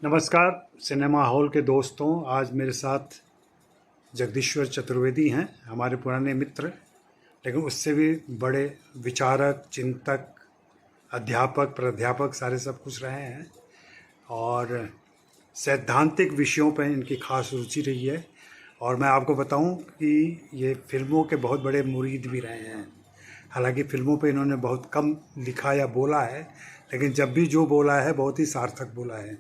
नमस्कार cinema hall के दोस्तों। आज मेरे साथ जगदीश्वर चतुर्वेदी हैं, हमारे पुराने मित्र, लेकिन उससे भी बड़े विचारक, चिंतक, अध्यापक, प्राध्यापक सारे सब कुछ रहे हैं और सैद्धांतिक विषयों पर इनकी खास रुचि रही है। और मैं आपको बताऊं कि ये फिल्मों के बहुत बड़े मुरीद भी रहे हैं। हालांकि फ़िल्मों पे इन्होंने बहुत कम लिखा या बोला है, लेकिन जब भी जो बोला है बहुत ही सार्थक बोला है।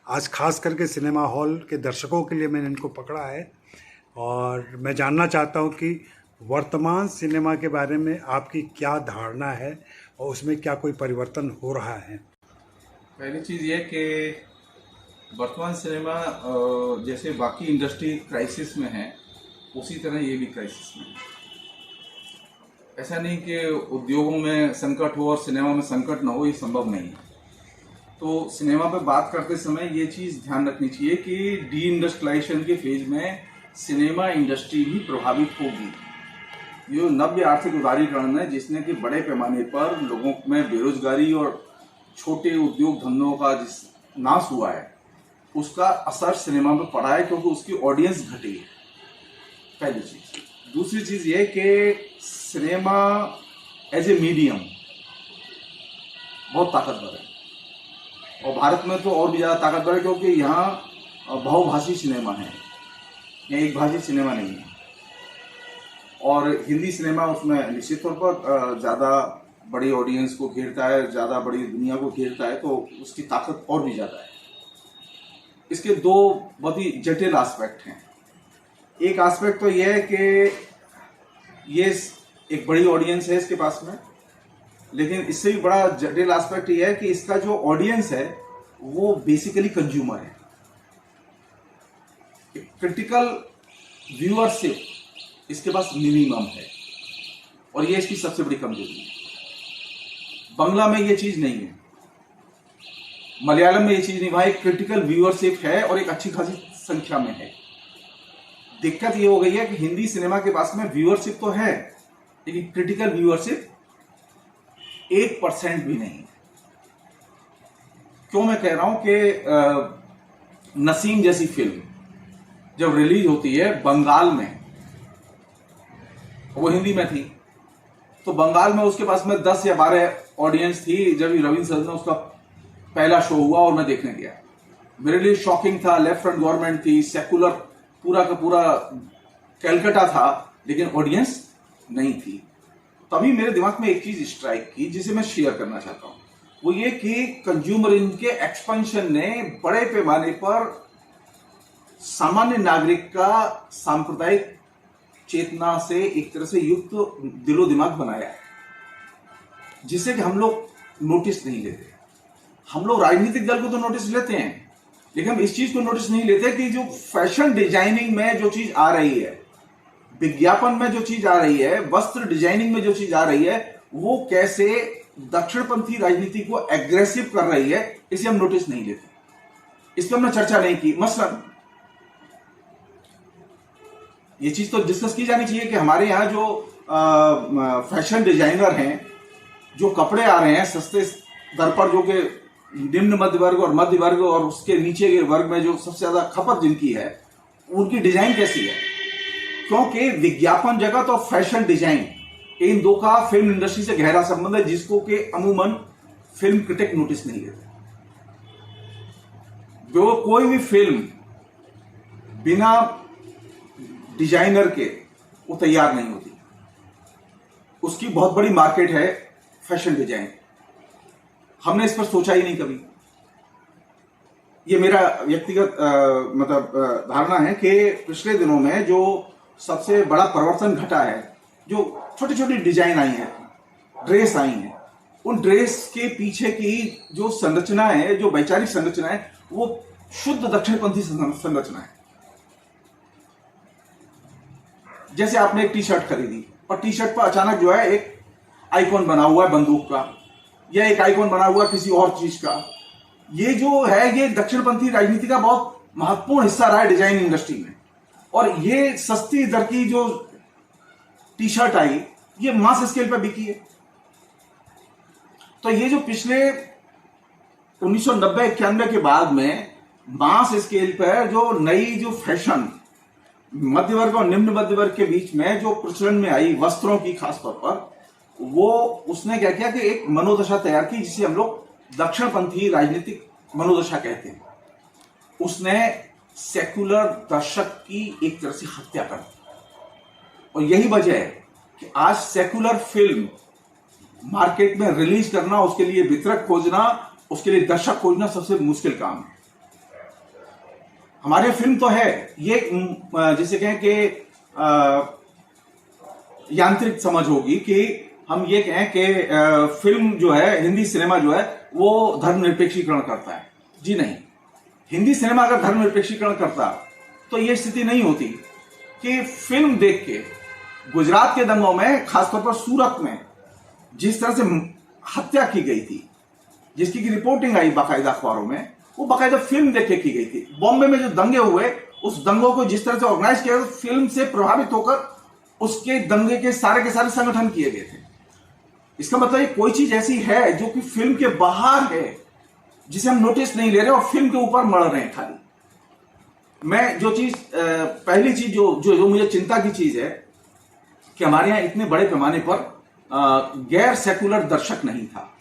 आज खास करके सिनेमा हॉल के दर्शकों के लिए मैंने इनको पकड़ा है और मैं जानना चाहता हूं कि वर्तमान सिनेमा के बारे में आपकी क्या धारणा है और उसमें क्या कोई परिवर्तन हो रहा है। पहली चीज़ ये कि वर्तमान सिनेमा जैसे बाकी इंडस्ट्री क्राइसिस में है, उसी तरह ये भी क्राइसिस में है। ऐसा नहीं कि उद्योगों में संकट हो और सिनेमा में संकट ना हो, ये संभव नहीं है। तो सिनेमा पे बात करते समय ये चीज़ ध्यान रखनी चाहिए कि डी इंडस्ट्रियलाइजेशन के फेज में सिनेमा इंडस्ट्री भी प्रभावित होगी। ये नव्य आर्थिक उदारीकरण है जिसने कि बड़े पैमाने पर लोगों में बेरोजगारी और छोटे उद्योग धंधों का जिस नाश हुआ है, उसका असर सिनेमा में पड़ा है, क्योंकि उसकी ऑडियंस घटी है। पहली चीज। दूसरी चीज ये कि सिनेमा एज ए मीडियम बहुत ताकतवर है, और भारत में तो और भी ज़्यादा ताकतवर है, क्योंकि यहाँ बहुभाषी सिनेमा है, यहाँ एक भाषी सिनेमा नहीं है। और हिंदी सिनेमा उसमें निश्चित तौर पर ज़्यादा बड़ी ऑडियंस को घेरता है, ज़्यादा बड़ी दुनिया को घेरता है, तो उसकी ताकत और भी ज़्यादा है। इसके दो बहुत ही जटिल एस्पेक्ट हैं। एक एस्पेक्ट तो यह है कि ये एक बड़ी ऑडियंस है इसके पास में, लेकिन इससे भी बड़ा जटिल एस्पेक्ट यह है कि इसका जो ऑडियंस है वो बेसिकली कंज्यूमर है। क्रिटिकल व्यूअरशिप इसके पास मिनिमम है, और ये इसकी सबसे बड़ी कमजोरी है। बंगला में ये चीज नहीं है, मलयालम में ये चीज नहीं, वहां एक क्रिटिकल व्यूअरशिप है और एक अच्छी खासी संख्या में है। दिक्कत ये हो गई है कि हिंदी सिनेमा के पास में व्यूअरशिप तो है, लेकिन क्रिटिकल व्यूअरशिप 1% भी नहीं। क्यों मैं कह रहा हूं कि नसीम जैसी फिल्म जब रिलीज होती है बंगाल में, वो हिंदी में थी, तो बंगाल में उसके पास में 10 या 12 ऑडियंस थी जब रविंद्र सर ने उसका पहला शो हुआ और मैं देखने गया। मेरे लिए शॉकिंग था। लेफ्ट फ्रंट गवर्नमेंट थी, सेकुलर पूरा का पूरा कैलकाटा था, लेकिन ऑडियंस नहीं थी। तभी मेरे दिमाग में एक चीज स्ट्राइक की जिसे मैं शेयर करना चाहता हूं, वो ये कि कंज्यूमरिज्म के एक्सपेंशन ने बड़े पैमाने पर सामान्य नागरिक का सांप्रदायिक चेतना से एक तरह से युक्त दिलो दिमाग बनाया है, जिसे कि हम लोग नोटिस नहीं लेते। हम लोग राजनीतिक दल को तो नोटिस लेते हैं, लेकिन हम इस चीज को नोटिस नहीं लेते कि जो फैशन डिजाइनिंग में जो चीज आ रही है, विज्ञापन में जो चीज आ रही है, वस्त्र डिजाइनिंग में जो चीज आ रही है, वो कैसे दक्षिणपंथी राजनीति को एग्रेसिव कर रही है, इसे हम नोटिस नहीं लेते। इस पर हमने चर्चा नहीं की। मसलन ये चीज तो डिस्कस की जानी चाहिए कि हमारे यहाँ जो फैशन डिजाइनर हैं, जो कपड़े आ रहे हैं सस्ते दर पर, जो कि निम्न मध्य वर्ग और मध्य वर्ग और उसके नीचे के वर्ग में जो सबसे ज्यादा खपत जिनकी है, उनकी डिजाइन कैसी है। क्योंकि विज्ञापन जगत और फैशन डिजाइन, इन दो का फिल्म इंडस्ट्री से गहरा संबंध है, जिसको कि अमूमन फिल्म क्रिटिक नोटिस नहीं लेते। जो कोई भी फिल्म बिना डिजाइनर के वो तैयार नहीं होती। उसकी बहुत बड़ी मार्केट है फैशन डिजाइन। हमने इस पर सोचा ही नहीं कभी। ये मेरा व्यक्तिगत धारणा है कि पिछले दिनों में जो सबसे बड़ा परिवर्तन घटा है, जो छोटी छोटी डिजाइन आई है, ड्रेस आई हैं, उन ड्रेस के पीछे की जो संरचना है, जो वैचारिक संरचना है, वो शुद्ध दक्षिणपंथी संरचना है। जैसे आपने एक टी शर्ट खरीदी और टी शर्ट पर अचानक जो है एक आइकॉन बना हुआ है बंदूक का, या एक आइकॉन बना हुआ किसी और चीज का। ये जो है, ये दक्षिणपंथी राजनीति का बहुत महत्वपूर्ण हिस्सा रहा है डिजाइन इंडस्ट्री में। और ये सस्ती दर की जो टी शर्ट आई, ये मास स्केल पर बिकी है। तो ये जो पिछले 1990-91 के बाद में मास स्केल पर जो नई जो फैशन मध्य वर्ग और निम्न मध्य वर्ग के बीच में जो प्रचलन में आई वस्त्रों की खास तौर पर, वो उसने क्या किया कि एक मनोदशा तैयार की जिसे हम लोग दक्षिणपंथी राजनीतिक मनोदशा कहते हैं। उसने सेकुलर दर्शक की एक तरह से हत्या कर दी, और यही वजह है कि आज सेकुलर फिल्म मार्केट में रिलीज करना, उसके लिए वितरक खोजना, उसके लिए दर्शक खोजना सबसे मुश्किल काम है। हमारे फिल्म तो है, ये जैसे कहें कि यांत्रिक समझ होगी कि हम ये कहें कि फिल्म जो है, हिंदी सिनेमा जो है वो धर्मनिरपेक्षीकरण करता है। जी नहीं, हिंदी सिनेमा अगर धर्मनिरपेक्षीकरण करता तो ये स्थिति नहीं होती कि फिल्म देख के गुजरात के दंगों में, खासतौर पर सूरत में जिस तरह से हत्या की गई थी, जिसकी की रिपोर्टिंग आई बाकायदा अखबारों में, वो बाकायदा फिल्म देख के की गई थी। बॉम्बे में जो दंगे हुए, उस दंगों को जिस तरह से ऑर्गेनाइज किया गया, फिल्म से प्रभावित होकर उसके दंगे के सारे संगठन किए गए थे। इसका मतलब ये कोई चीज ऐसी है जो कि फिल्म के बाहर है, जिसे हम नोटिस नहीं ले रहे और फिल्म के ऊपर मर रहे हैं खाली। मैं जो चीज पहली चीज जो मुझे चिंता की चीज है कि हमारे यहां इतने बड़े पैमाने पर गैर सेकुलर दर्शक नहीं था।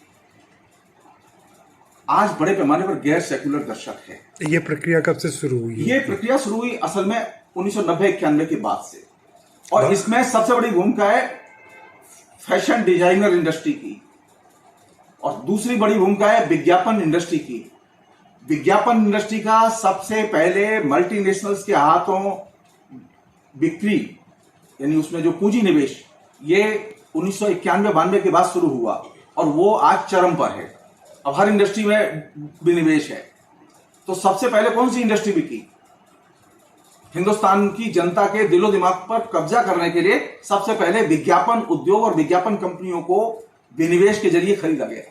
आज बड़े पैमाने पर गैर सेकुलर दर्शक है। ये प्रक्रिया कब से शुरू हुई? ये प्रक्रिया शुरू हुई असल में 1990-91 के बाद से, और इसमें सबसे बड़ी भूमिका है फैशन डिजाइनर इंडस्ट्री की, और दूसरी बड़ी भूमिका है विज्ञापन इंडस्ट्री की। विज्ञापन इंडस्ट्री का सबसे पहले मल्टीनेशनल्स के हाथों बिक्री, यानी उसमें जो पूंजी निवेश, ये 1991-92 के बाद शुरू हुआ, और वो आज चरम पर है। अब हर इंडस्ट्री में विनिवेश है। तो सबसे पहले कौन सी इंडस्ट्री बिकी? हिंदुस्तान की जनता के दिलो दिमाग पर कब्जा करने के लिए सबसे पहले विज्ञापन उद्योग और विज्ञापन कंपनियों को विनिवेश के जरिए खरीदा गया।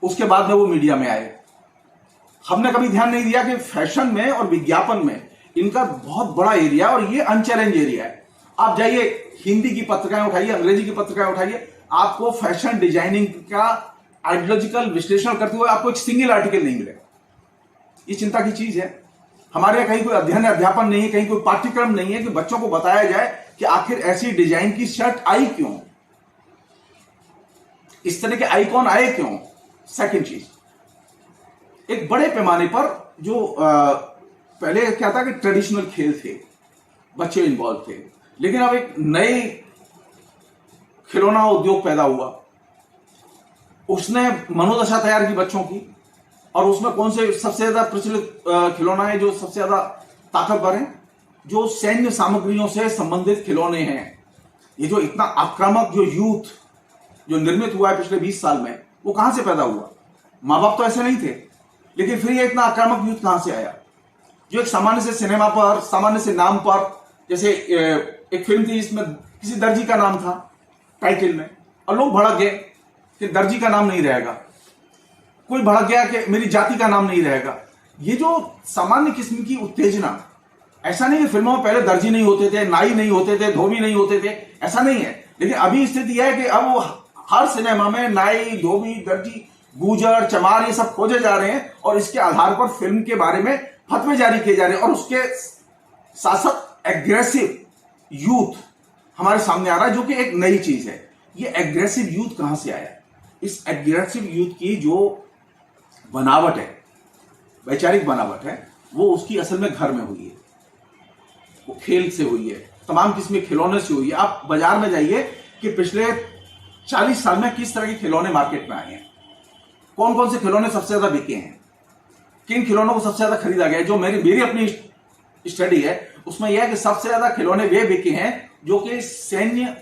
उसके बाद में वो मीडिया में आए। हमने कभी ध्यान नहीं दिया कि फैशन में और विज्ञापन में इनका बहुत बड़ा एरिया, और ये अनचैलेंज एरिया है। आप जाइए, हिंदी की पत्रिकाएं उठाइए, अंग्रेजी की पत्रिकाएं उठाइए, आपको फैशन डिजाइनिंग का आइडियोलॉजिकल विश्लेषण करते हुए आपको एक सिंगल आर्टिकल नहीं मिलेगा। ये चिंता की चीज है। हमारे यहाँ कहीं कोई अध्ययन अध्यापन नहीं है, कहीं कोई पाठ्यक्रम नहीं है कि बच्चों को बताया जाए कि आखिर ऐसी डिजाइन की शर्ट आई क्यों, इस तरह के आइकॉन आए क्यों। सेकंड चीज, एक बड़े पैमाने पर जो पहले क्या था कि ट्रेडिशनल खेल थे, बच्चे इन्वॉल्व थे, लेकिन अब एक नए खिलौना उद्योग पैदा हुआ। उसने मनोदशा तैयार की बच्चों की, और उसमें कौन से सबसे ज्यादा प्रचलित खिलौना है, जो सबसे ज्यादा ताकतवर है, जो सैन्य सामग्रियों से संबंधित खिलौने हैं। ये जो इतना आक्रामक जो यूथ जो निर्मित हुआ है पिछले 20 साल में, वो कहां से पैदा हुआ? मां बाप तो ऐसे नहीं थे, लेकिन फिर ये इतना आक्रामक यूथ कहां से आया? जो एक सामान्य से सिनेमा पर, सामान्य से नाम पर, जैसे एक फिल्म थी जिसमें किसी दर्जी का नाम था टाइटल में, और लोग भड़क गए कि दर्जी का नाम नहीं रहेगा। कोई भड़क गया कि मेरी जाति का नाम नहीं रहेगा। ये जो सामान्य किस्म की उत्तेजना, ऐसा नहीं कि फिल्मों में पहले दर्जी नहीं होते थे, नाई नहीं होते थे, धोबी नहीं होते थे, ऐसा नहीं है। लेकिन अभी स्थिति है कि अब वो हर सिनेमा में नाई, धोबी, दर्जी, गूजर, चमार, ये सब खोजे जा रहे हैं, और इसके आधार पर फिल्म के बारे में फतवे जारी किए जा रहे हैं। और उसके साथ साथ एग्रेसिव यूथ हमारे सामने आ रहा है, जो कि एक नई चीज है। ये एग्रेसिव यूथ कहां से आया? इस एग्रेसिव यूथ की जो बनावट है, वैचारिक बनावट है, वो उसकी असल में घर में हुई है, वो खेल से हुई है, तमाम किस्म के खिलौने से हुई है। आप बाजार में जाइए कि पिछले 40 साल में किस तरह के खिलौने मार्केट में आए हैं, कौन कौन से खिलौने सबसे ज्यादा बिके हैं, किन खिलौनों को सबसे ज्यादा खरीदा गया है। जो मेरी अपनी स्टडी है उसमें यह है कि सबसे ज्यादा खिलौने वे बिके हैं जो कि सैन्य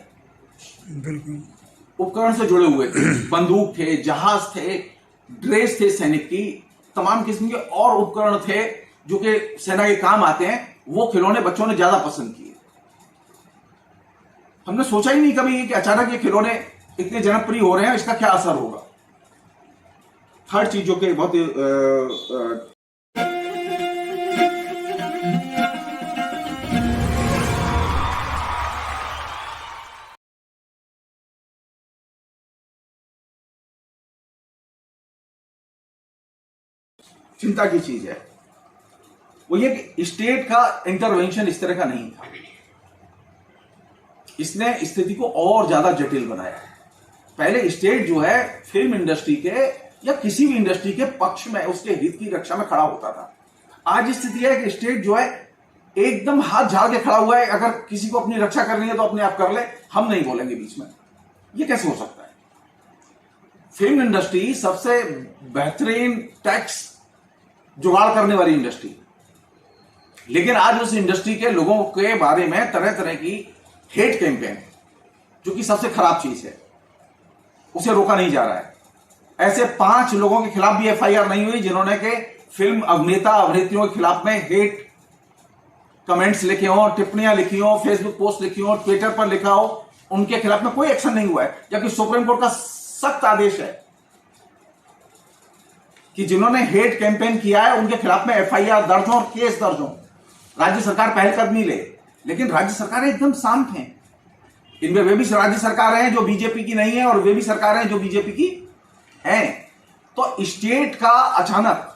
उपकरण से जुड़े हुए थे। बंदूक थे, जहाज थे, ड्रेस थे सैनिक की, तमाम किस्म के और उपकरण थे जो कि सेना के काम आते हैं। वो खिलौने बच्चों ने ज्यादा पसंद किए। हमने सोचा ही नहीं कभी कि अचानक ये खिलौने इतने जनप्रिय हो रहे हैं, इसका क्या असर होगा। थर्ड चीज जो कि बहुत चिंता की चीज है वो ये कि स्टेट का इंटरवेंशन इस तरह का नहीं था। इसने स्थिति को और ज्यादा जटिल बनाया है। पहले स्टेट जो है फिल्म इंडस्ट्री के या किसी भी इंडस्ट्री के पक्ष में, उसके हित की रक्षा में खड़ा होता था। आज स्थिति है कि स्टेट जो है एकदम हाथ झाड़ के खड़ा हुआ है, अगर किसी को अपनी रक्षा करनी है तो अपने आप कर ले, हम नहीं बोलेंगे बीच में। ये कैसे हो सकता है? फिल्म इंडस्ट्री सबसे बेहतरीन टैक्स जुगाड़ करने वाली इंडस्ट्री, लेकिन आज उस इंडस्ट्री के लोगों के बारे में तरह तरह की हेट कैंपेन, जो कि सबसे खराब चीज है, उसे रोका नहीं जा रहा है। ऐसे 5 लोगों के खिलाफ भी एफआईआर नहीं हुई जिन्होंने के फिल्म अभिनेता अभिनेत्रियों के खिलाफ में हेट कमेंट्स लिखे हो, टिप्पणियां लिखी हो, फेसबुक पोस्ट लिखी हो, ट्विटर पर लिखा हो, उनके खिलाफ में कोई एक्शन नहीं हुआ है। जबकि सुप्रीम कोर्ट का सख्त आदेश है कि जिन्होंने हेट कैंपेन किया है उनके खिलाफ में एफआईआर दर्ज हो और केस दर्ज हो। राज्य सरकार पहलकदमी ले, लेकिन राज्य सरकारें एकदम शांत हैं। इनमें वे भी राज्य सरकारें हैं जो बीजेपी की नहीं है और वे भी सरकारें हैं जो बीजेपी की हैं। तो स्टेट का अचानक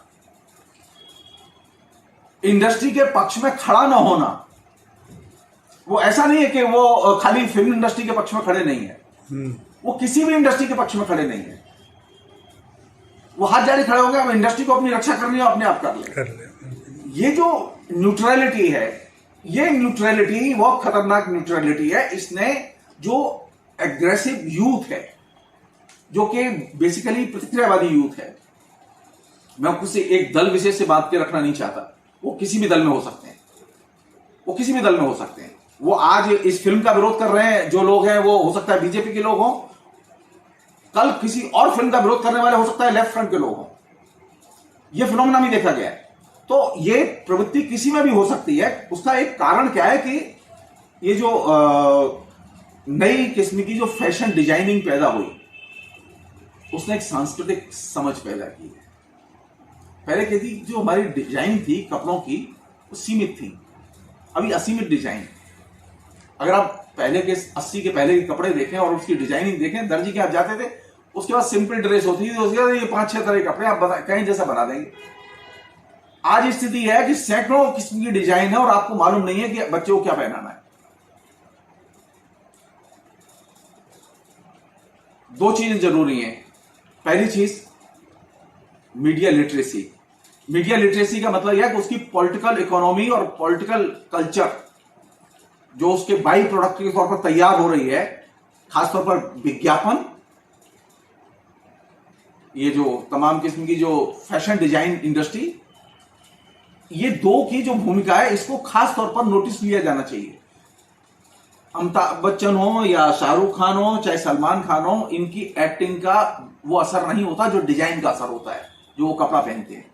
इंडस्ट्री के पक्ष में खड़ा ना होना, वो ऐसा नहीं है कि वो खाली फिल्म इंडस्ट्री के पक्ष में खड़े नहीं है, वो किसी भी इंडस्ट्री के पक्ष में खड़े नहीं है। वो हाथ जारी खड़े हो गए, अब इंडस्ट्री को अपनी रक्षा करनी है, अपने आप कर ले। ये जो न्यूट्रलिटी है, ये न्यूट्रलिटी बहुत खतरनाक न्यूट्रलिटी है। इसने जो एग्रेसिव यूथ है, जो कि बेसिकली प्रतिक्रियावादी यूथ है, मैं किसी एक दल विशेष से बात के रखना नहीं चाहता, वो किसी भी दल में हो सकते हैं, वो किसी भी दल में हो सकते हैं। वो आज इस फिल्म का विरोध कर रहे हैं जो लोग हैं, वो हो सकता है बीजेपी के लोग हों, कल किसी और फिल्म का विरोध करने वाले हो सकता है लेफ्ट फ्रंट के लोग हों। यह फिनोमेना भी देखा गया है। तो ये प्रवृत्ति किसी में भी हो सकती है। उसका एक कारण क्या है कि ये जो नई किस्म की जो फैशन डिजाइनिंग पैदा हुई, उसने एक सांस्कृतिक समझ पैदा की है। पहले कहती जो हमारी डिजाइन थी कपड़ों की, वो सीमित थी, अभी असीमित डिजाइन। अगर आप पहले के 80 के पहले के कपड़े देखें और उसकी डिजाइनिंग देखें, दर्जी के आप जाते थे, उसके बाद सिंपल ड्रेस होती थी, उसके बाद ये 5-6 तरह के कपड़े आप कहीं जैसा बना देंगे। आज स्थिति है कि सैकड़ों किस्म की डिजाइन है और आपको मालूम नहीं है कि बच्चे को क्या पहनाना है। 2 चीजें जरूरी हैं। पहली चीज मीडिया लिटरेसी। मीडिया लिटरेसी का मतलब यह है कि उसकी पॉलिटिकल इकोनॉमी और पॉलिटिकल कल्चर जो उसके बाई प्रोडक्ट के तौर पर तैयार हो रही है, खासतौर पर विज्ञापन, ये जो तमाम किस्म की जो फैशन डिजाइन इंडस्ट्री, ये 2 की जो भूमिका है, इसको खास तौर पर नोटिस लिया जाना चाहिए। अमिताभ बच्चन हो या शाहरुख खान हो, चाहे सलमान खान हो, इनकी एक्टिंग का वो असर नहीं होता जो डिजाइन का असर होता है, जो वो कपड़ा पहनते हैं।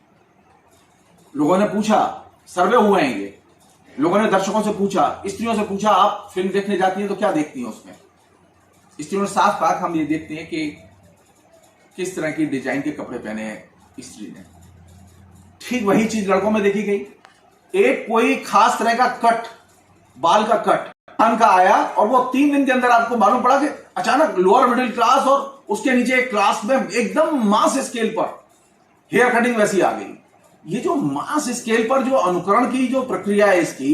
लोगों ने पूछा, सर्वे हुए हैं ये, लोगों ने दर्शकों से पूछा, स्त्रियों से पूछा, आप फिल्म देखने जाती हैं तो क्या देखती हैं उसमें? स्त्रियों ने साफ कहा, हम ये देखते हैं कि किस तरह की डिजाइन के कपड़े पहने हैं स्त्री ने। ठीक वही चीज लड़कों में देखी गई। एक कोई खास तरह का कट, बाल का कट का आया और वो 3 दिन के अंदर आपको मालूम पड़ा कि अचानक लोअर मिडिल क्लास और उसके नीचे एक क्लास में एकदम मास स्केल पर हेयर कटिंग वैसी आ गई। ये जो मास स्केल पर जो अनुकरण की जो प्रक्रिया है इसकी,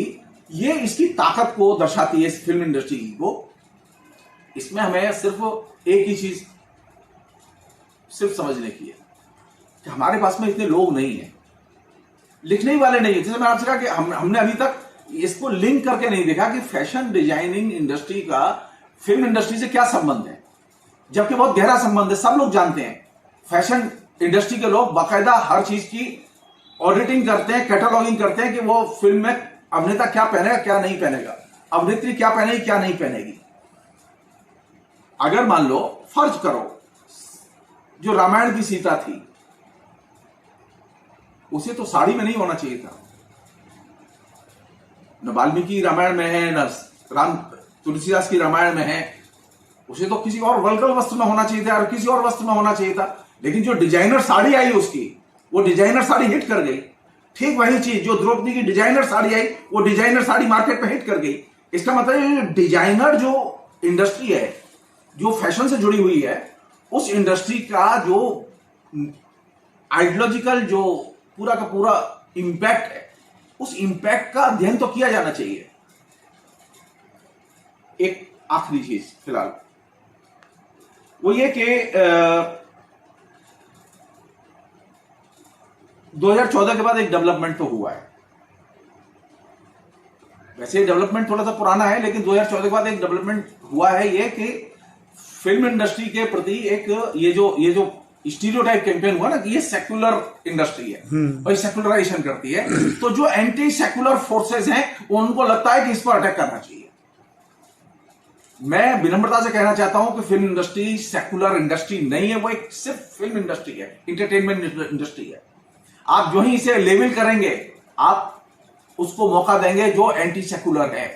ये इसकी ताकत को दर्शाती है इस फिल्म इंडस्ट्री को। इसमें हमें सिर्फ एक ही चीज सिर्फ समझने की है कि हमारे पास में इतने लोग नहीं है, लिखने ही वाले नहीं है। जैसे मैंने आपसे कहा कि हमने अभी तक इसको लिंक करके नहीं देखा कि फैशन डिजाइनिंग इंडस्ट्री का फिल्म इंडस्ट्री से क्या संबंध है, जबकि बहुत गहरा संबंध है। सब लोग जानते हैं, फैशन इंडस्ट्री के लोग बाकायदा हर चीज की ऑडिटिंग करते हैं, कैटलॉगिंग करते हैं कि वो फिल्म में अभिनेता क्या पहनेगा, क्या नहीं पहनेगा, अभिनेत्री क्या पहनेगी, क्या नहीं पहनेगी। अगर मान लो, फर्ज करो जो रामायण की सीता थी, उसे तो साड़ी में नहीं होना चाहिए था। न वाल्मीकि रामायण में है, न राम तुलसीदास की रामायण में है। उसे तो किसी और वल्गर वस्त्र में होना चाहिए था और किसी और वस्त्र में होना चाहिए था। लेकिन जो डिजाइनर साड़ी आई उसकी, वो डिजाइनर साड़ी हिट कर गई। ठीक वही चीज जो द्रौपदी की डिजाइनर साड़ी आई, वो डिजाइनर साड़ी मार्केट में हिट कर गई। इसका मतलब डिजाइनर जो इंडस्ट्री है, जो फैशन से जुड़ी हुई है, उस इंडस्ट्री का जो आइडियोलॉजिकल जो पूरा का पूरा इंपैक्ट है, उस इंपैक्ट का अध्ययन तो किया जाना चाहिए। एक आखिरी चीज फिलहाल वो ये कि 2014 के बाद एक डेवलपमेंट तो हुआ है। वैसे डेवलपमेंट थोड़ा सा पुराना है, लेकिन 2014 के बाद एक डेवलपमेंट हुआ है ये कि फिल्म इंडस्ट्री के प्रति एक ये जो स्टीरियोटाइप कैंपेन हुआ ना कि ये सेक्युलर इंडस्ट्री है और ये सेक्युलराइजेशन करती है, तो जो एंटी सेक्युलर फोर्सेस हैं उनको लगता है कि इस पर अटैक करना चाहिए। मैं विनम्रता से कहना चाहता हूं कि फिल्म इंडस्ट्री सेक्युलर इंडस्ट्री नहीं है, वो एक सिर्फ फिल्म इंडस्ट्री है, इंटरटेनमेंट इंडस्ट्री है। आप जो ही इसे लेबल करेंगे, आप उसको मौका देंगे जो एंटी सेक्युलर है।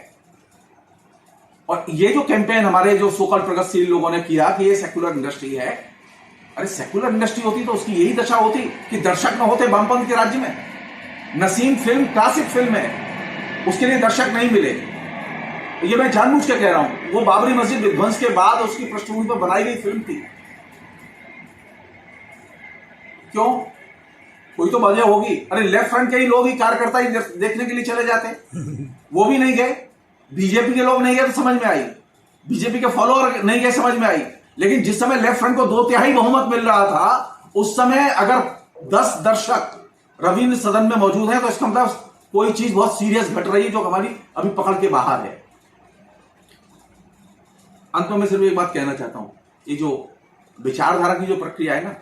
और ये जो कैंपेन हमारे जो सोकल प्रगतिशील लोगों ने किया कि ये सेक्युलर इंडस्ट्री है, अरे सेक्युलर इंडस्ट्री होती तो उसकी यही दशा होती कि दर्शक न होते वामपंथ के राज्य में। नसीम फिल्म क्लासिक फिल्म है, उसके लिए दर्शक नहीं मिले। ये मैं जानबूझ के कह रहा हूं, वो बाबरी मस्जिद विध्वंस के बाद उसकी पृष्ठभूमि पर बनाई गई फिल्म थी। क्यों? कोई तो वजह होगी। अरे लेफ्ट फ्रंट के ही लोग ही कार्यकर्ता ही देखने के लिए चले जाते, वो भी नहीं गए। बीजेपी के लोग नहीं गए तो समझ में आई, बीजेपी के फॉलोअर नहीं गए समझ में आई। लेकिन जिस समय लेफ्ट फ्रंट को 2/3 बहुमत मिल रहा था, उस समय अगर 10 दर्शक रविंद्र सदन में मौजूद हैं तो इसका मतलब कोई चीज बहुत सीरियस घट रही है जो हमारी अभी पकड़ के बाहर है। अंत में मैं सिर्फ एक बात कहना चाहता हूं, ये जो विचारधारा की जो प्रक्रिया है ना,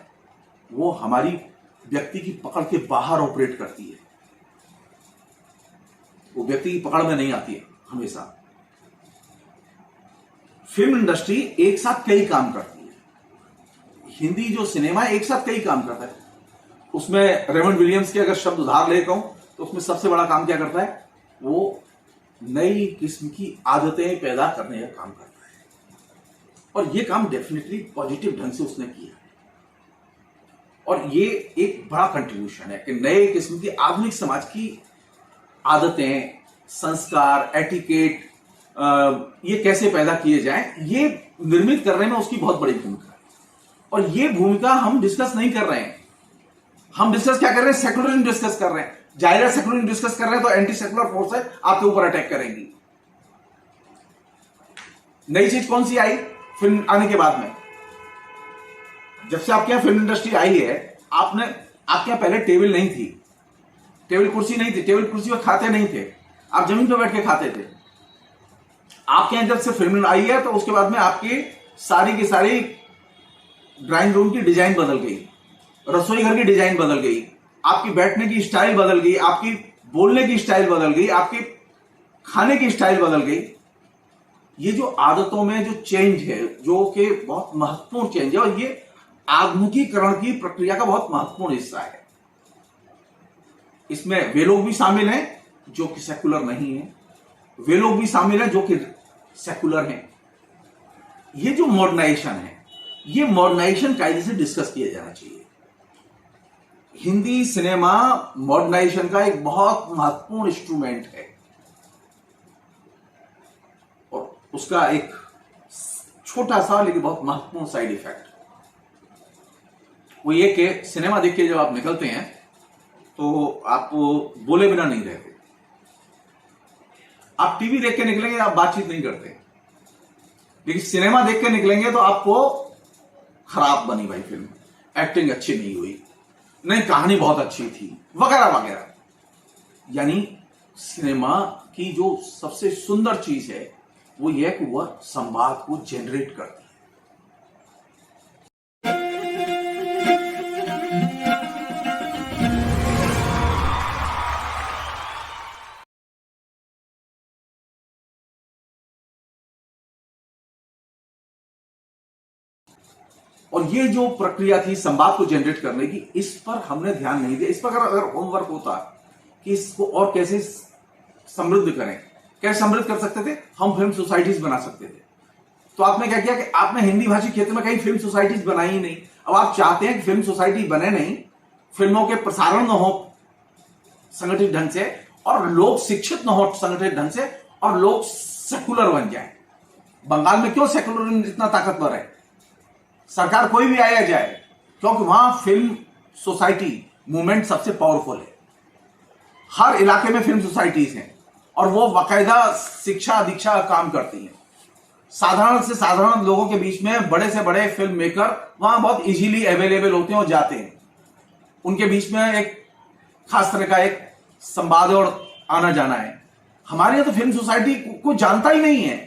वो हमारी व्यक्ति की पकड़ के बाहर ऑपरेट करती है, वो व्यक्ति की पकड़ में नहीं आती है हमेशा। फिल्म इंडस्ट्री एक साथ कई काम करती है। हिंदी जो सिनेमा है एक साथ कई काम करता है। उसमें रेमंड विलियम्स के अगर शब्द उधार ले कहूं तो उसमें सबसे बड़ा काम क्या करता है? वो नई किस्म की आदतें पैदा करने का काम करता है। और ये काम डेफिनेटली पॉजिटिव ढंग से उसने किया। और ये एक बड़ा कंट्रीब्यूशन है कि नए किस्म की आधुनिक समाज की आदतें, संस्कार, एटिकेट ये कैसे पैदा किए जाएं, ये निर्मित करने में उसकी बहुत बड़ी भूमिका है। और ये भूमिका हम डिस्कस नहीं कर रहे हैं। हम डिस्कस क्या कर रहे हैं? सेक्युलरिज्म डिस्कस कर रहे हैं। जाहिर है सेक्युलरिज्म डिस्कस कर रहे हैं तो एंटी सेक्युलर फोर्स है आपके ऊपर अटैक करेंगी। नई चीज कौन सी आई फिल्म आने के बाद में? जब से आपके यहां फिल्म इंडस्ट्री आई है, आपके यहां पहले टेबल नहीं थी, टेबल कुर्सी नहीं थी, टेबल कुर्सी पर खाते नहीं थे, आप जमीन पर बैठ के खाते थे। आपके यहां जब से फिल्म आई है तो उसके बाद में आपकी सारी की सारी ड्राइंग रूम की डिजाइन बदल गई, रसोई घर की डिजाइन बदल गई, आपकी बैठने की स्टाइल बदल गई, आपकी बोलने की स्टाइल बदल गई, आपकी खाने की स्टाइल बदल गई। ये जो आदतों में जो चेंज है, जो कि बहुत महत्वपूर्ण चेंज है, और ये आधुनिकीकरण की प्रक्रिया का बहुत महत्वपूर्ण हिस्सा है। इसमें वे लोग भी शामिल हैं जो कि सेकुलर नहीं है, वे लोग भी शामिल हैं जो कि सेकुलर हैं। ये जो मॉडर्नाइजेशन है, ये मॉडर्नाइजेशन कायदे से डिस्कस किया जाना चाहिए। हिंदी सिनेमा मॉडर्नाइजेशन का एक बहुत महत्वपूर्ण इंस्ट्रूमेंट है। और उसका एक छोटा सा लेकिन बहुत महत्वपूर्ण साइड इफेक्ट वो ये कि सिनेमा देख के जब आप निकलते हैं तो आप बोले बिना नहीं रहते। आप टीवी देख के निकलेंगे, आप बातचीत नहीं करते, लेकिन सिनेमा देख के निकलेंगे तो आपको खराब बनी भाई फिल्म, एक्टिंग अच्छी नहीं हुई, नहीं कहानी बहुत अच्छी थी, वगैरह वगैरह। यानी सिनेमा की जो सबसे सुंदर चीज है वो यह कि वह संवाद को जनरेट करती है। और ये जो प्रक्रिया थी संवाद को जनरेट करने की, इस पर हमने ध्यान नहीं दिया। इस पर अगर होमवर्क होता कि इसको और कैसे समृद्ध करें, कैसे समृद्ध कर सकते थे, हम फिल्म सोसाइटीज बना सकते थे। तो आपने क्या किया कि आपने हिंदी भाषी क्षेत्र में कहीं फिल्म सोसाइटीज बनाई ही नहीं। अब आप चाहते हैं कि फिल्म सोसाइटी बने नहीं, फिल्मों के प्रसारण न हो संगठित ढंग से, और लोग शिक्षित न हो संगठित ढंग से, और लोग सेकुलर बन जाए। बंगाल में क्यों सेकुलरिज्म इतना ताकतवर है? सरकार कोई भी आया जाए, क्योंकि वहां फिल्म सोसाइटी मूवमेंट सबसे पावरफुल है। हर इलाके में फिल्म सोसाइटीज हैं और वो बाकायदा शिक्षा दीक्षा का काम करती हैं। साधारण से साधारण लोगों के बीच में बड़े से बड़े फिल्म मेकर वहां बहुत इजीली अवेलेबल होते हैं और जाते हैं। उनके बीच में एक खास तरह का एक संवाद और आना जाना है। हमारे यहां तो फिल्म सोसाइटी को जानता ही नहीं है।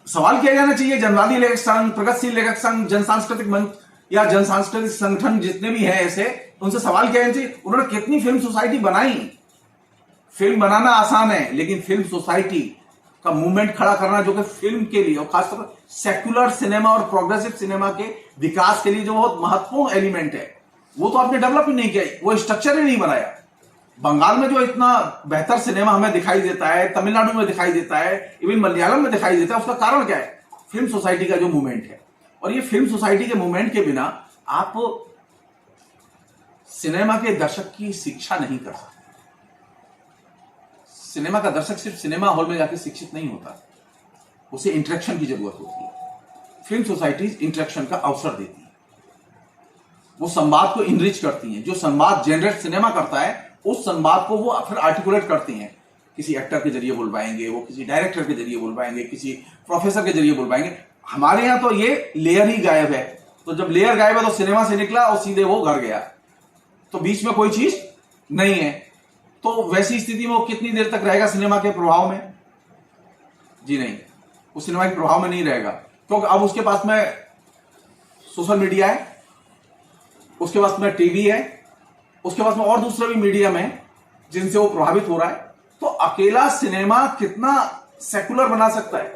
सवाल किया जाना चाहिए जनवादी लेखक संघ, प्रगतिशील लेखक संघ, जन सांस्कृतिक मंच या जन सांस्कृतिक संगठन जितने भी हैं ऐसे, उनसे सवाल किया जाना चाहिए उन्होंने कितनी फिल्म सोसाइटी बनाई। फिल्म बनाना आसान है, लेकिन फिल्म सोसाइटी का मूवमेंट खड़ा करना जो कि फिल्म के लिए और खासतौर पर सेक्युलर सिनेमा और प्रोग्रेसिव सिनेमा के विकास के लिए जो बहुत महत्वपूर्ण एलिमेंट है, वो तो आपने डेवलप ही नहीं किया, वो स्ट्रक्चर ही नहीं बनाया। बंगाल में जो इतना बेहतर सिनेमा हमें दिखाई देता है, तमिलनाडु में दिखाई देता है, इवन मलयालम में दिखाई देता है, उसका कारण क्या है? फिल्म सोसाइटी का जो मूवमेंट है। और ये फिल्म सोसाइटी के मूवमेंट के बिना आप सिनेमा के दर्शक की शिक्षा नहीं कर सकते। सिनेमा का दर्शक सिर्फ सिनेमा हॉल में जाकर शिक्षित नहीं होता, उसे इंटरेक्शन की जरूरत होती है। फिल्म सोसाइटीज इंटरेक्शन का अवसर देती है, वो संवाद को इनरिच करती हैं। जो संवाद जनरेट सिनेमा करता है, उस संवाद को वो फिर आर्टिकुलेट करती हैं। किसी एक्टर के जरिए बोल पाएंगे, वो किसी डायरेक्टर के जरिए बोल पाएंगे, किसी प्रोफेसर के जरिए बोल पाएंगे। हमारे यहां तो ये लेयर ही गायब है। तो जब लेयर गायब है तो सिनेमा से निकला और सीधे वो घर गया, तो बीच में कोई चीज नहीं है। तो वैसी स्थिति में वो कितनी देर तक रहेगा सिनेमा के प्रभाव में? जी नहीं, वो सिनेमा के प्रभाव में नहीं रहेगा, क्योंकि अब उसके पास में सोशल मीडिया है, उसके पास में टीवी है, उसके पास में और दूसरे भी मीडियम है जिनसे वो प्रभावित हो रहा है। तो अकेला सिनेमा कितना सेकुलर बना सकता है?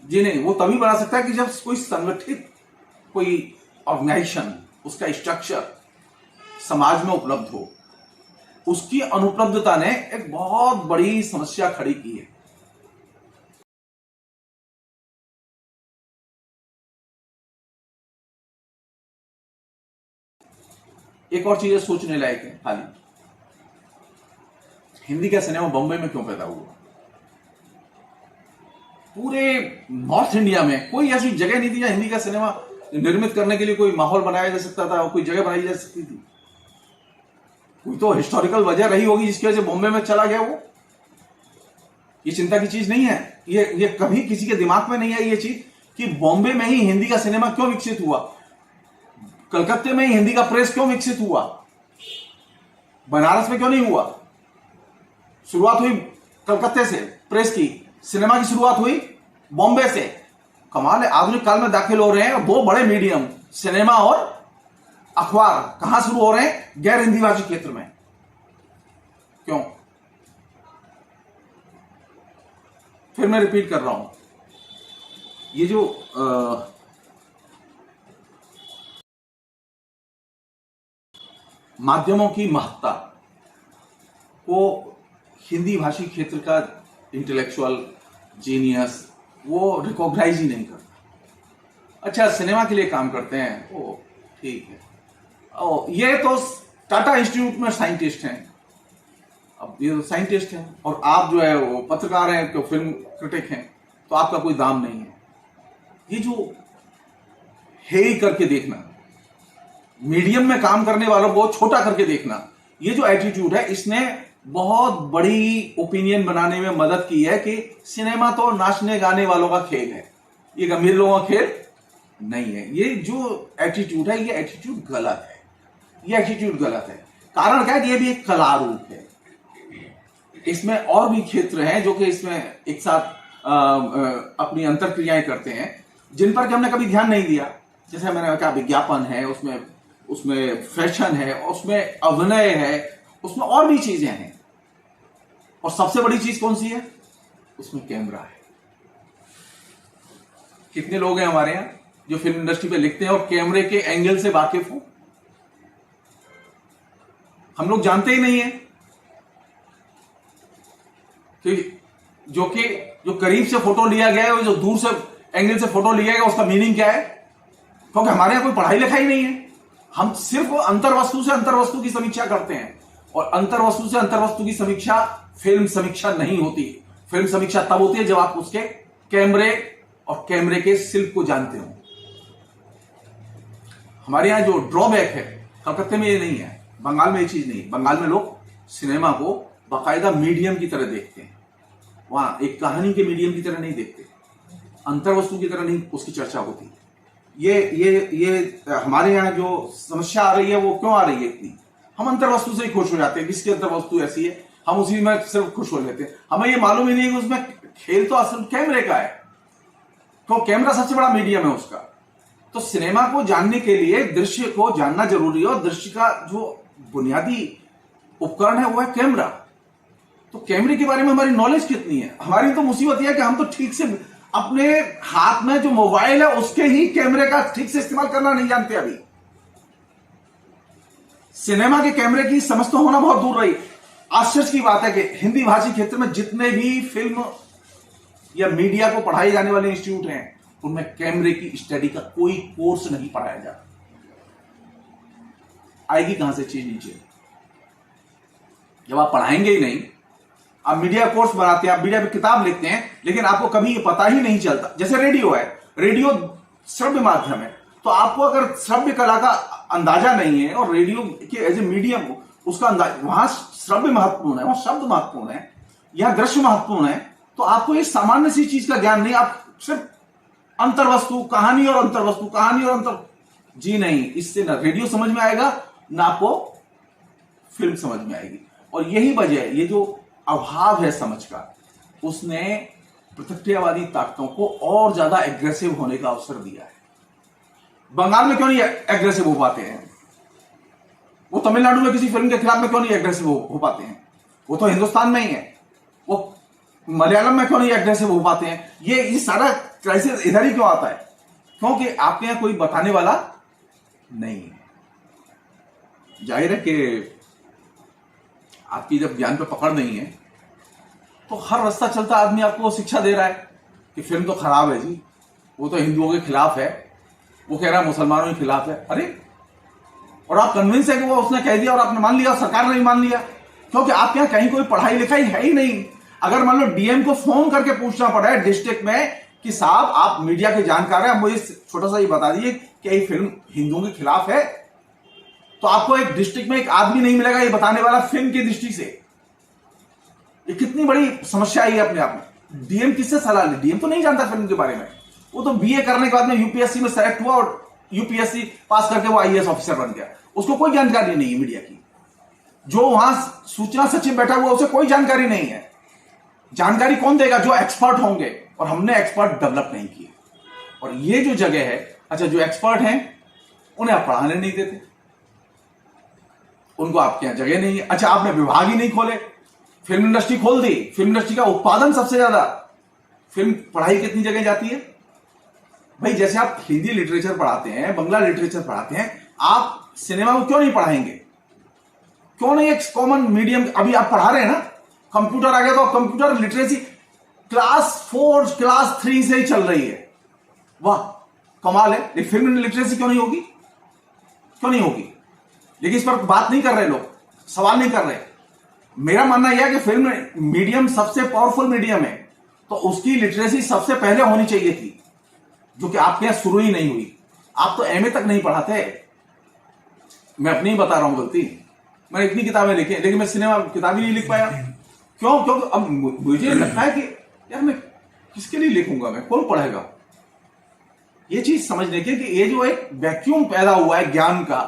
जी नहीं, वो तभी बना सकता है कि जब कोई संगठित कोई ऑर्गेनाइजेशन, उसका स्ट्रक्चर समाज में उपलब्ध हो। उसकी अनुपलब्धता ने एक बहुत बड़ी समस्या खड़ी की है। एक और चीज सोचने लायक है हाल ही, हिंदी का सिनेमा बॉम्बे में क्यों पैदा हुआ? पूरे नॉर्थ इंडिया में कोई ऐसी जगह नहीं थी जहां हिंदी का सिनेमा निर्मित करने के लिए कोई माहौल बनाया जा सकता था, कोई जगह बनाई जा सकती थी। कोई तो हिस्टोरिकल वजह रही होगी जिसकी वजह से बॉम्बे में चला गया वो। ये चिंता की चीज नहीं है, ये कभी किसी के दिमाग में नहीं आई ये चीज कि बॉम्बे में ही हिंदी का सिनेमा क्यों विकसित हुआ, कलकत्ते में ही हिंदी का प्रेस क्यों विकसित हुआ, बनारस में क्यों नहीं हुआ? शुरुआत हुई कलकत्ते से प्रेस की, सिनेमा की शुरुआत हुई बॉम्बे से। कमाल है, आधुनिक काल में दाखिल हो रहे हैं दो बड़े मीडियम, सिनेमा और अखबार, कहां शुरू हो रहे हैं? गैर हिंदी भाषी क्षेत्र में। क्यों? फिर मैं रिपीट कर रहा हूं, ये जो माध्यमों की महत्ता को हिंदी भाषी क्षेत्र का इंटेलेक्चुअल जीनियस वो रिकॉग्नाइज ही नहीं करता। अच्छा, सिनेमा के लिए काम करते हैं, ओ ठीक है, ओ ये तो टाटा इंस्टीट्यूट में साइंटिस्ट हैं, अब ये तो साइंटिस्ट हैं, और आप जो है वो पत्रकार हैं, तो फिल्म क्रिटिक हैं, तो आपका कोई दाम नहीं है। ये जो हे करके देखना, मीडियम में काम करने वालों को छोटा करके देखना, ये जो एटीट्यूड है, इसने बहुत बड़ी ओपिनियन बनाने में मदद की है कि सिनेमा तो नाचने गाने वालों का खेल है, ये गंभीर लोगों का खेल नहीं है। ये जो एटीट्यूड है, ये एटीट्यूड गलत है, ये एटीट्यूड गलत है। कारण क्या है? ये भी एक कला रूप है। इसमें और भी क्षेत्र हैं जो कि इसमें एक साथ अपनी अंतरक्रियाएं करते हैं, जिन पर कि हमने कभी ध्यान नहीं दिया। जैसे मैंने कहा, विज्ञापन है, उसमें फैशन है, उसमें अभिनय है, उसमें और भी चीजें हैं। और सबसे बड़ी चीज कौन सी है? उसमें कैमरा है। कितने लोग हैं हमारे यहां जो फिल्म इंडस्ट्री पे लिखते हैं और कैमरे के एंगल से वाकिफ हो? हम लोग जानते ही नहीं है कि जो करीब से फोटो लिया गया है और जो दूर से एंगल से फोटो लिया गया उसका मीनिंग क्या है, क्योंकि हमारे यहां कोई पढ़ाई लिखाई नहीं है। हम सिर्फ अंतर्वस्तु से अंतर्वस्तु की समीक्षा करते हैं, और अंतर्वस्तु से अंतर्वस्तु की समीक्षा फिल्म समीक्षा नहीं होती। फिल्म समीक्षा तब होती है जब आप उसके कैमरे और कैमरे के शिल्प को जानते हो। हमारे यहां जो ड्रॉबैक है, कलकत्ते में ये नहीं है। बंगाल में ये चीज नहीं। बंगाल में लोग सिनेमा को बाकायदा मीडियम की तरह देखते हैं। वहां एक कहानी के मीडियम की तरह नहीं देखते, अंतर्वस्तु की तरह नहीं उसकी चर्चा होती। ये हमारे यहाँ जो समस्या आ रही है वो क्यों आ रही है इतनी? हम अंतर्वस्तु से ही खुश हो जाते हैं, किसकी अंतर्वस्तु ऐसी है, हम उसी में सिर्फ खुश हो लेते हैं। हमें ये मालूम ही नहीं कि उसमें खेल तो असल कैमरे का है, तो कैमरा सबसे बड़ा मीडियम है उसका। तो सिनेमा को जानने के लिए दृश्य को जानना जरूरी है, और दृश्य का जो बुनियादी उपकरण है वो है कैमरा। तो कैमरे के बारे में हमारी नॉलेज कितनी है? हमारी तो मुसीबत यह है कि हम तो ठीक से अपने हाथ में जो मोबाइल है उसके ही कैमरे का ठीक से इस्तेमाल करना नहीं जानते। अभी सिनेमा के कैमरे की समझ तो होना बहुत दूर रही। आश्चर्य की बात है कि हिंदी भाषी क्षेत्र में जितने भी फिल्म या मीडिया को पढ़ाए जाने वाले इंस्टीट्यूट हैं उनमें कैमरे की स्टडी का कोई कोर्स नहीं पढ़ाया जाता। आएगी कहां से चीज नीचे जब आप पढ़ाएंगे ही नहीं? आप मीडिया कोर्स बनाते हैं, आप मीडिया पे किताब लिखते हैं, लेकिन आपको कभी ये पता ही नहीं चलता। जैसे रेडियो है, रेडियो श्रव्य माध्यम है, तो आपको अगर श्रव्य कला का अंदाजा नहीं है और रेडियो के एज ए मीडियम उसका अंदाज, वहां श्रव्य महत्वपूर्ण है, वहां शब्द महत्वपूर्ण है, यहां दृश्य महत्वपूर्ण है, तो आपको ये सामान्य सी चीज का ज्ञान नहीं। आप सिर्फ अंतर्वस्तु, कहानी और अंतर्वस्तु, कहानी और अंतर, जी नहीं, इससे ना रेडियो समझ में आएगा ना आपको फिल्म समझ में आएगी। और यही वजह है, ये जो अभाव है समझ का, उसने प्रतिक्रियावादी ताकतों को और ज्यादा एग्रेसिव होने का अवसर दिया है। बंगाल में क्यों नहीं एग्रेसिव हो पाते हैं? वो तमिलनाडु में किसी फिल्म के खिलाफ में क्यों नहीं एग्रेसिव हो पाते हैं? वो तो हिंदुस्तान में ही है। वो मलयालम में क्यों नहीं एग्रेसिव हो पाते हैं? ये सारा क्राइसिस इधर ही क्यों आता है? क्योंकि आपके यहां कोई बताने वाला नहीं है। जाहिर है कि आपकी जब ज्ञान पे पकड़ नहीं है तो हर रास्ता चलता आदमी आपको शिक्षा दे रहा है कि फिल्म तो खराब है जी, वो तो हिंदुओं के खिलाफ है, वो कह रहा है मुसलमानों के खिलाफ है। अरे, और आप कन्विंस है कि वो उसने कह दिया और आपने मान लिया, सरकार ने नहीं मान लिया, क्योंकि आपके यहां कहीं कोई पढ़ाई लिखाई है ही नहीं। अगर मान लो डीएम को फोन करके पूछना पड़ा है डिस्ट्रिक्ट में कि साहब आप मीडिया के जानकार हैं, मुझे छोटा सा ये बता दीजिए कि ये फिल्म हिंदुओं के खिलाफ है, तो आपको एक डिस्ट्रिक्ट में एक आदमी नहीं मिलेगा ये बताने वाला फिल्म की दृष्टि से। ये कितनी बड़ी समस्या है अपने आप में। डीएम किससे सलाह ले? डीएम तो नहीं जानता फिल्म के बारे में। वो तो बीए करने के बाद में यूपीएससी में सेलेक्ट हुआ और यूपीएससी पास करके वो आईएएस ऑफिसर बन गया। उसको कोई जानकारी नहीं है मीडिया की। जो वहां सूचना सचिव बैठा हुआ उसे कोई जानकारी नहीं है। जानकारी कौन देगा? जो एक्सपर्ट होंगे, और हमने एक्सपर्ट डेवलप नहीं किए। और ये जो जगह है, अच्छा, जो एक्सपर्ट हैं उन्हें आप पढ़ाने नहीं देते, उनको आपके यहां जगह नहीं है। अच्छा, आपने विभाग ही नहीं खोले, फिल्म इंडस्ट्री खोल दी। फिल्म इंडस्ट्री का उत्पादन सबसे ज्यादा फिल्म पढ़ाई कितनी जगह जाती है भाई? जैसे आप हिंदी लिटरेचर पढ़ाते हैं, बंगला लिटरेचर पढ़ाते हैं, आप सिनेमा को क्यों नहीं पढ़ाएंगे? क्यों नहीं एक कॉमन मीडियम? अभी आप पढ़ा रहे हैं ना, कंप्यूटर आ गया तो कंप्यूटर लिटरेसी क्लास 4 क्लास 3 से ही चल रही है। वाह, कमाल है। लेकिन फिल्म लिटरेसी क्यों नहीं होगी? क्यों नहीं होगी? लेकिन इस पर बात नहीं कर रहे लोग, सवाल नहीं कर रहे। मेरा मानना यह है कि फिल्म मीडियम सबसे पावरफुल मीडियम है, तो उसकी लिटरेसी सबसे पहले होनी चाहिए थी, जो कि आपके यहां शुरू ही नहीं हुई। आप तो एमए तक नहीं पढ़ाते। मैं अपनी ही बता रहा हूं गलती। मैंने इतनी किताबें लिखी, लेकिन मैं सिनेमा किताब ही नहीं लिख पाया। क्यों? क्योंकि अब मुझे लगता है कि यार मैं किसके लिए लिखूंगा, मैं कौन पढ़ेगा? ये चीज समझने की कि ये जो एक वैक्यूम पैदा हुआ है ज्ञान का,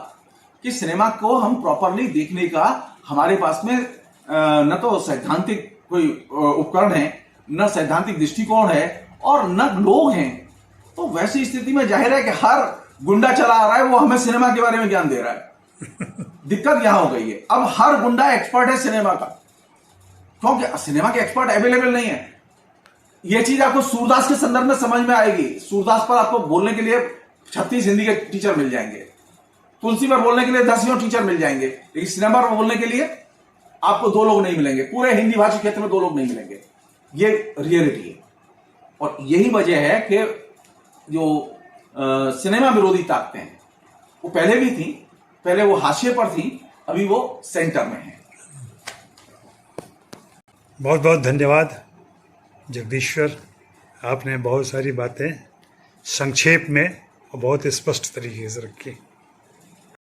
कि सिनेमा को हम प्रॉपरली देखने का हमारे पास में न तो सैद्धांतिक कोई उपकरण है, न सैद्धांतिक दृष्टिकोण है, और न लोग हैं। तो वैसी स्थिति में जाहिर है कि हर गुंडा चला आ रहा है, वो हमें सिनेमा के बारे में ज्ञान दे रहा है। दिक्कत यहां हो गई है, अब हर गुंडा एक्सपर्ट है सिनेमा का, क्योंकि सिनेमा के एक्सपर्ट अवेलेबल नहीं है। यह चीज आपको सूरदास के संदर्भ में समझ में आएगी। सूरदास पर आपको बोलने के लिए 36 हिंदी के टीचर मिल जाएंगे, तुलसी पर बोलने के लिए 10 टीचर मिल जाएंगे, लेकिन सिनेमा पर बोलने के लिए आपको 2 लोग नहीं मिलेंगे। पूरे हिंदी भाषी क्षेत्र में 2 लोग नहीं मिलेंगे। ये रियलिटी है। और यही वजह है कि जो सिनेमा विरोधी ताकतें हैं वो पहले भी थी, पहले वो हाशिए पर थी, अभी वो सेंटर में है। बहुत बहुत धन्यवाद जगदीश्वर। आपने बहुत सारी बातें संक्षेप में और बहुत स्पष्ट तरीके से रखी।